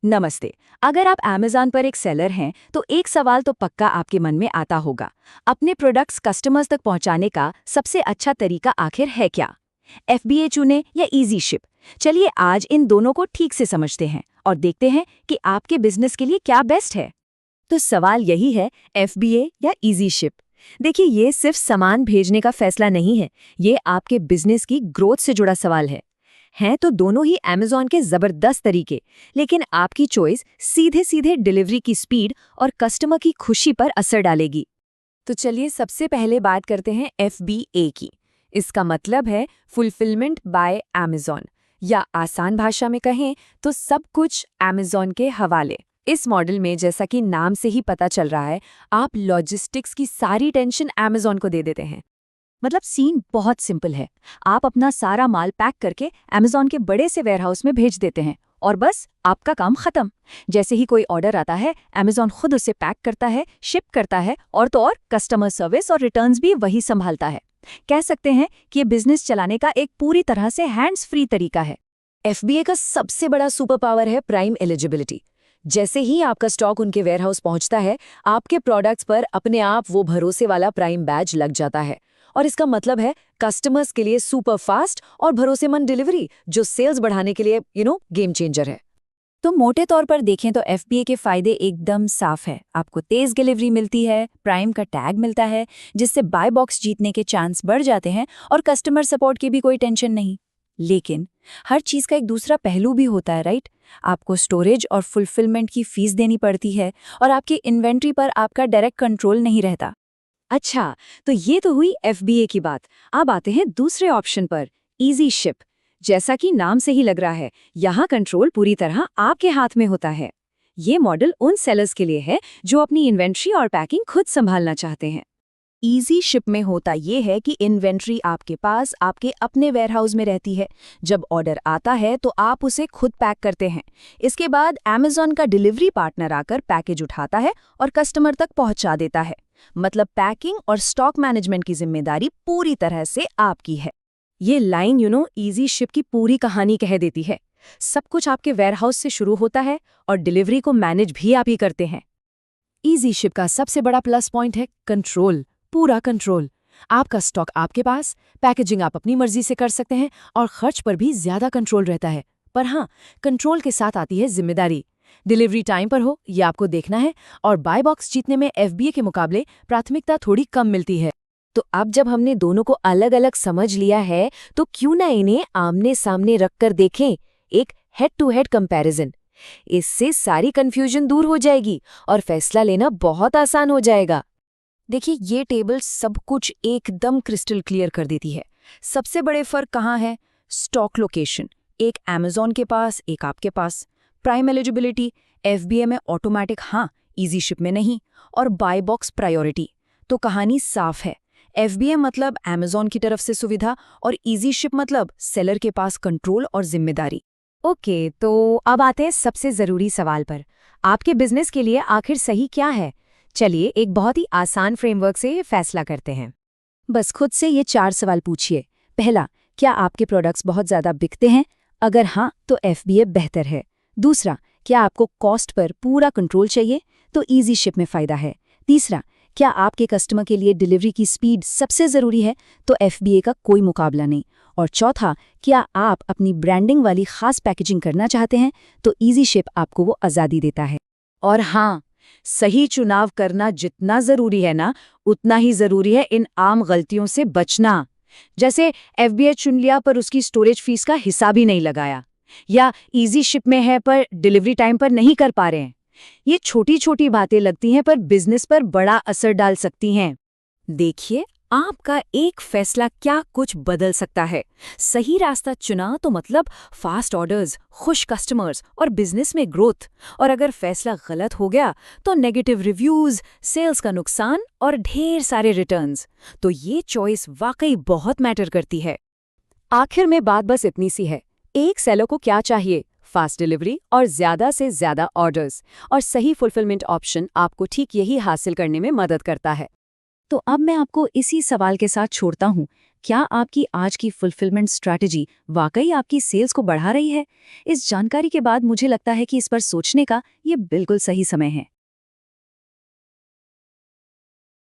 नमस्ते। अगर आप Amazon पर एक सेलर हैं, तो एक सवाल तो पक्का आपके मन में आता होगा। अपने प्रोडक्ट्स कस्टमर्स तक पहुंचाने का सबसे अच्छा तरीका आखिर है क्या? FBA चुने या इजी शिप? चलिए आज इन दोनों को ठीक से समझते हैं और देखते हैं कि आपके बिजनेस के लिए क्या बेस्ट है। तो सवाल यही है, FBA या इजी शिप? देखिए, ये सिर्फ सामान भेजने का फैसला नहीं है, ये आपके बिजनेस की ग्रोथ से जुड़ा सवाल है। हैं तो दोनों ही Amazon के जबरदस्त तरीके, लेकिन आपकी चॉइस सीधे सीधे डिलीवरी की स्पीड और कस्टमर की खुशी पर असर डालेगी। तो चलिए सबसे पहले बात करते हैं FBA की। इसका मतलब है फुलफिलमेंट बाय Amazon, या आसान भाषा में कहें तो सब कुछ Amazon के हवाले। इस मॉडल में, जैसा कि नाम से ही पता चल रहा है, आप लॉजिस्टिक्स की सारी टेंशन Amazon को दे देते हैं। मतलब सीन बहुत सिंपल है। आप अपना सारा माल पैक करके Amazon के बड़े से वेयरहाउस में भेज देते हैं और बस आपका काम खत्म। जैसे ही कोई ऑर्डर आता है, Amazon खुद उसे पैक करता है, शिप करता है और तो और कस्टमर सर्विस और रिटर्न्स भी वही संभालता है। कह सकते हैं कि ये बिजनेस चलाने का एक पूरी तरह से हैंड्स फ्री तरीका है। FBA का सबसे बड़ा सुपर पावर है प्राइम एलिजिबिलिटी। जैसे ही आपका स्टॉक उनके वेयरहाउस पहुंचता है, आपके प्रोडक्ट्स पर अपने आप वो भरोसे वाला प्राइम बैज लग जाता है। और इसका मतलब है कस्टमर्स के लिए सुपर फास्ट और भरोसेमंद डिलीवरी, जो सेल्स बढ़ाने के लिए गेम चेंजर है। तो मोटे तौर पर देखें तो FBA के फायदे एकदम साफ है। आपको तेज डिलीवरी मिलती है, प्राइम का टैग मिलता है, जिससे बाय बॉक्स जीतने के चांस बढ़ जाते हैं और कस्टमर सपोर्ट की भी कोई टेंशन नहीं। लेकिन हर चीज का एक दूसरा पहलू भी होता है, राइट? आपको स्टोरेज और फुलफिलमेंट की फीस देनी पड़ती है और आपकी इन्वेंट्री पर आपका डायरेक्ट कंट्रोल नहीं रहता। अच्छा, तो ये तो हुई FBA की बात। अब आते हैं दूसरे ऑप्शन पर, इजी शिप। जैसा कि नाम से ही लग रहा है, यहाँ कंट्रोल पूरी तरह आपके हाथ में होता है। ये मॉडल उन सेलर्स के लिए है जो अपनी इन्वेंट्री और पैकिंग खुद संभालना चाहते हैं। इजी शिप में होता ये है कि इन्वेंट्री आपके पास आपके अपने वेयरहाउस में रहती है। जब ऑर्डर आता है तो आप उसे खुद पैक करते हैं। इसके बाद Amazon का डिलीवरी पार्टनर आकर पैकेज उठाता है और कस्टमर तक पहुंचा देता है। मतलब पैकिंग और स्टॉक मैनेजमेंट की जिम्मेदारी पूरी तरह से आपकी है। ये लाइन इजी शिप की पूरी कहानी कह देती है। सब कुछ आपके वेयरहाउस से शुरू होता है और डिलीवरी को मैनेज भी आप ही करते हैं। इजी शिप का सबसे बड़ा प्लस पॉइंट है कंट्रोल, पूरा कंट्रोल। आपका स्टॉक आपके पास, पैकेजिंग आप अपनी मर्जी से कर सकते हैं और खर्च पर भी ज्यादा कंट्रोल रहता है। पर हाँ, कंट्रोल के साथ आती है जिम्मेदारी। डिलीवरी टाइम पर हो ये आपको देखना है और बाय बॉक्स जीतने में FBA के मुकाबले प्राथमिकता थोड़ी कम मिलती है। तो अब जब हमने दोनों को अलग अलग समझ लिया है, तो क्यों ना इन्हें आमने सामने रखकर देखें, एक हेड टू हेड कंपैरिजन। इससे सारी कंफ्यूजन दूर हो जाएगी और फैसला लेना बहुत आसान हो जाएगा। देखिए, ये टेबल सब कुछ एकदम क्रिस्टल क्लियर कर देती है। सबसे बड़े फर्क कहाँ है? स्टॉक लोकेशन, एक Amazon के पास, एक आपके पास। प्राइम एलिजिबिलिटी, FBA में ऑटोमेटिक हाँ, इजी शिप में नहीं। और बाय बॉक्स प्रायोरिटी, तो कहानी साफ है। FBA मतलब Amazon की तरफ से सुविधा और इजी शिप मतलब सेलर के पास कंट्रोल और जिम्मेदारी। ओके, तो अब आते हैं सबसे जरूरी सवाल पर। आपके बिजनेस के लिए आखिर सही क्या है? चलिए एक बहुत ही आसान फ्रेमवर्क से ये फैसला करते हैं। बस खुद से ये 4 सवाल पूछिए। पहला, क्या आपके प्रोडक्ट्स बहुत ज़्यादा बिकते हैं? अगर हाँ, तो FBA बेहतर है। दूसरा, क्या आपको कॉस्ट पर पूरा कंट्रोल चाहिए? तो इजी शिप में फ़ायदा है। तीसरा, क्या आपके कस्टमर के लिए डिलीवरी की स्पीड सबसे ज़रूरी है? तो FBA का कोई मुकाबला नहीं। और चौथा, क्या आप अपनी ब्रांडिंग वाली खास पैकेजिंग करना चाहते हैं? तो इजी शिप आपको वो आज़ादी देता है। और हाँ, सही चुनाव करना जितना जरूरी है ना, उतना ही जरूरी है इन आम गलतियों से बचना। जैसे FBA चुन लिया पर उसकी स्टोरेज फीस का हिसाब ही नहीं लगाया, या इजी शिप में है पर डिलीवरी टाइम पर नहीं कर पा रहे हैं। ये छोटी छोटी बातें लगती हैं पर बिजनेस पर बड़ा असर डाल सकती हैं। देखिए, आपका एक फैसला क्या कुछ बदल सकता है। सही रास्ता चुना तो मतलब फास्ट ऑर्डर्स, खुश कस्टमर्स और बिजनेस में ग्रोथ। और अगर फैसला गलत हो गया तो नेगेटिव रिव्यूज, सेल्स का नुकसान और ढेर सारे रिटर्न्स। तो ये चॉइस वाकई बहुत मैटर करती है। आखिर में बात बस इतनी सी है, एक सेलर को क्या चाहिए? फास्ट डिलीवरी और ज्यादा से ज्यादा ऑर्डर्स, और सही फुलफिलमेंट ऑप्शन आपको ठीक यही हासिल करने में मदद करता है। तो अब मैं आपको इसी सवाल के साथ छोड़ता हूँ। क्या आपकी आज की फुलफिलमेंट स्ट्रैटेजी वाकई आपकी सेल्स को बढ़ा रही है? इस जानकारी के बाद मुझे लगता है कि इस पर सोचने का ये बिल्कुल सही समय है।